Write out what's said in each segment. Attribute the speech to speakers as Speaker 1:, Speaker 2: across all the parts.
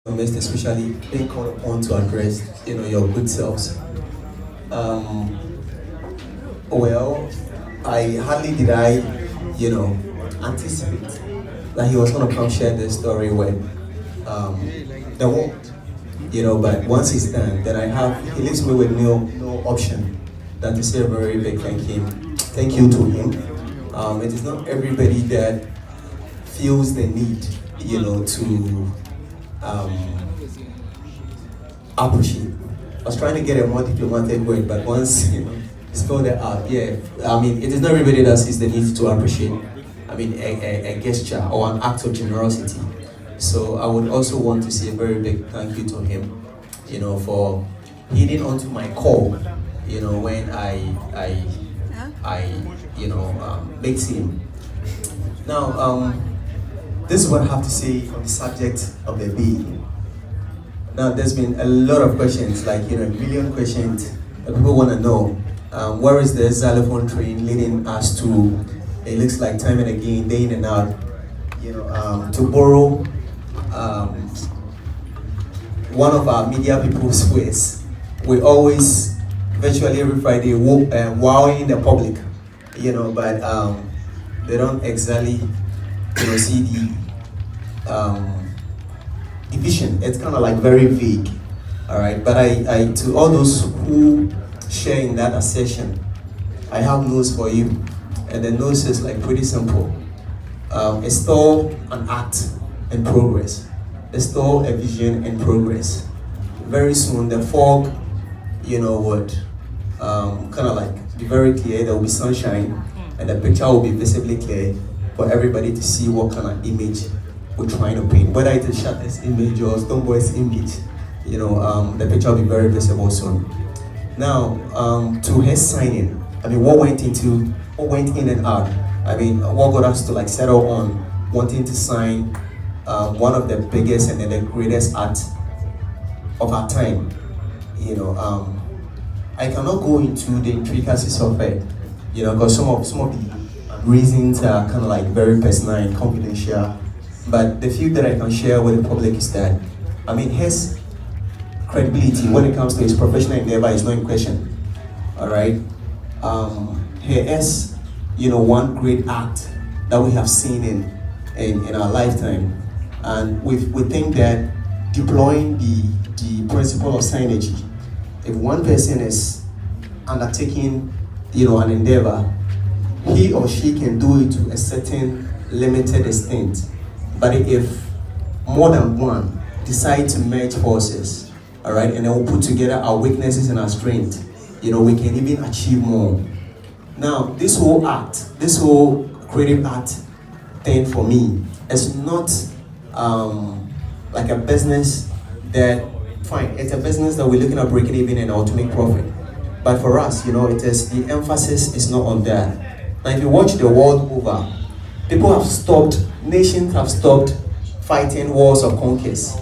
Speaker 1: Most especially being called upon to address, your good selves. Um, well, I hardly did anticipate that he was going to come share this story with um, the world. But once he's done, then he leaves me with no option than to say a very big thank you to him. It is not everybody that feels the need, to appreciate. I was trying to get a more diplomatic word, but once spelled it out, yeah. It is not everybody that sees the need to appreciate. A gesture or an act of generosity. So I would also want to say a very big thank you to him, for heeding onto my call, when I met him. Now, this is what I have to say on the subject of the day. Now, there's been a lot of questions, a million questions that people want to know. Where is the Zylofon train leading us to? It looks like time and again, day in and out. To borrow one of our media people's ways, we always, virtually every Friday, wowing the public, but they don't exactly, see the vision. It's kind of very vague, all right? But I to all those who share in that assertion, I have news for you. And the news is pretty simple. It's still an act in progress. It's still a vision in progress. Very soon the fog, would be very clear. There will be sunshine, and the picture will be visibly clear for everybody to see what kind of image we're trying to paint. Whether it is Shatta's image or Stoneboy's image, the picture will be very visible soon. Now, to his signing, what went in and out? What got us to settle on wanting to sign one of the biggest and the greatest art of our time? I cannot go into the intricacies of it, because some of the reasons are very personal and confidential. But the few that I can share with the public is that, his credibility when it comes to his professional endeavor is not in question. All right. He is, one great act that we have seen in our lifetime, and we think that deploying the principle of synergy, if one person is undertaking, an endeavor, he or she can do it to a certain limited extent. But if more than one decide to merge forces, all right, and then we'll put together our weaknesses and our strength, we can even achieve more. Now, this whole creative art thing for me is not like a business that, fine, it's a business that we're looking at breaking even and how to make profit. But for us, it is, the emphasis is not on that. Now, if you watch the world over, nations have stopped fighting wars of conquest.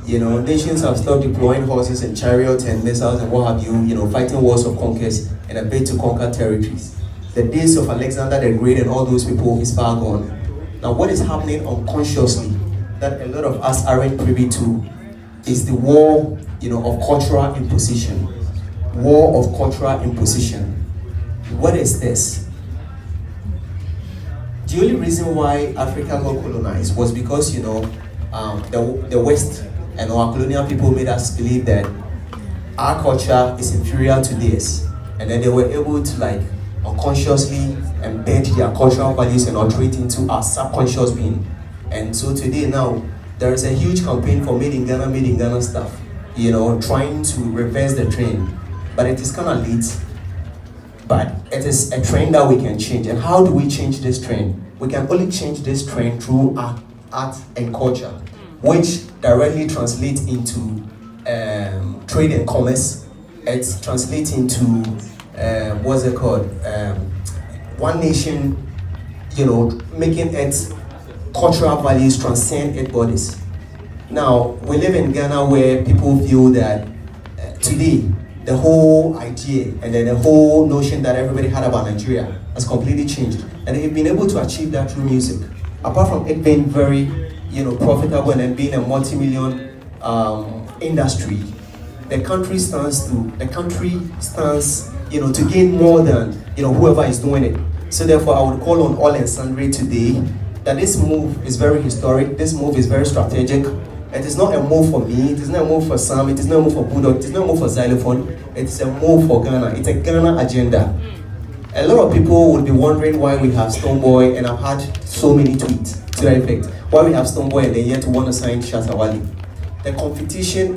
Speaker 1: Nations have stopped deploying horses and chariots and missiles and what have you, fighting wars of conquest in a bid to conquer territories. The days of Alexander the Great and all those people is far gone. Now, what is happening unconsciously that a lot of us aren't privy to is the war, of cultural imposition. War of cultural imposition. What is this? The only reason why Africa got colonized was because, the West and our colonial people made us believe that our culture is inferior to theirs, and then they were able to unconsciously embed their cultural values and operate into our subconscious being. And so today now there is a huge campaign for made in Ghana stuff, trying to reverse the trend, but it is kind of late. But it is a trend that we can change. And how do we change this trend? We can only change this trend through art and culture, which directly translates into trade and commerce. It translates into one nation, making its cultural values transcend its borders. Now, we live in Ghana where people feel that today the whole idea and then the whole notion that everybody had about Nigeria has completely changed, and they've been able to achieve that through music. Apart from it being very, profitable and then being a multi-million, industry, the country stands, to gain more than, whoever is doing it. So therefore, I would call on all and sundry today that this move is very historic, this move is very strategic. It is not a move for me, it is not a move for Sam, it is not a move for Bulldog, it is not a move for Zylofon, it is a move for Ghana. It's a Ghana agenda. A lot of people would be wondering why we have Stonebwoy, and I've had so many tweets to that effect. Why we have Stonebwoy and they yet want to sign Shatta Wale. The competition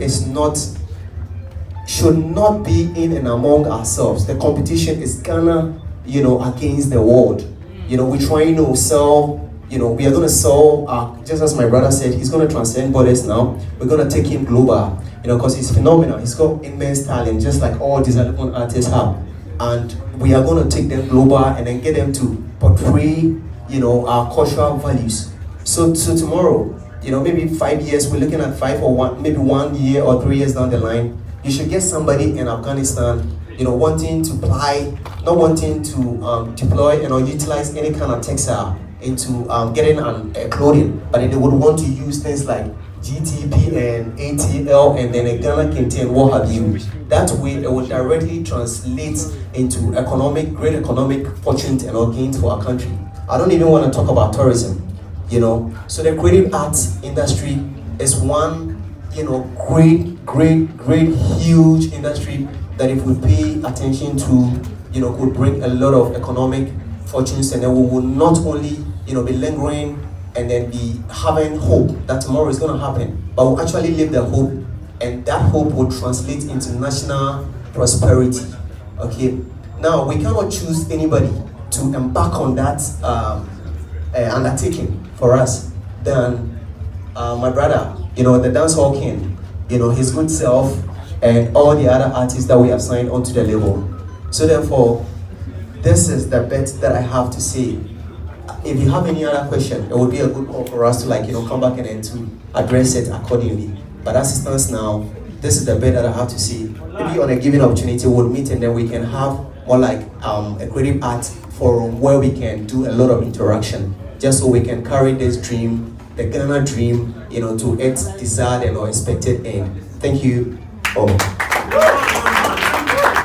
Speaker 1: should not be in and among ourselves. The competition is Ghana, against the world. We're trying to sell, we are going to sell, just as my brother said, he's going to transcend borders now. We're going to take him global, because he's phenomenal. He's got immense talent, just like all these other artists have. And we are going to take them global and then get them to portray, our cultural values. So tomorrow, maybe 5 years, we're looking at maybe 1 year or 3 years down the line, you should get somebody in Afghanistan, wanting to not wanting to deploy and or utilize any kind of textile into getting a clothing, but they would want to use things like GTP and ATL and then a Ghana Kente and what have you. That way, it would directly translate into great economic fortunes and all gains for our country. I don't even want to talk about tourism, So the creative arts industry is one, great, huge industry that if we pay attention to, could bring a lot of economic fortunes, and then we will not only, be lingering and then be having hope that tomorrow is going to happen, but we'll actually live the hope, and that hope will translate into national prosperity. Okay, now we cannot choose anybody to embark on that undertaking for us than my brother, the dancehall king, his good self, and all the other artists that we have signed onto the label. So therefore, this is the bet that I have to say. If you have any other question, it would be a good call for us to come back and then to address it accordingly. But as it stands now, this is the bet that I have to say. Maybe on a given opportunity, we'll meet and then we can have more like a creative art forum where we can do a lot of interaction, just so we can carry this dream, the Ghana dream, to its desired and or expected end. Thank you all.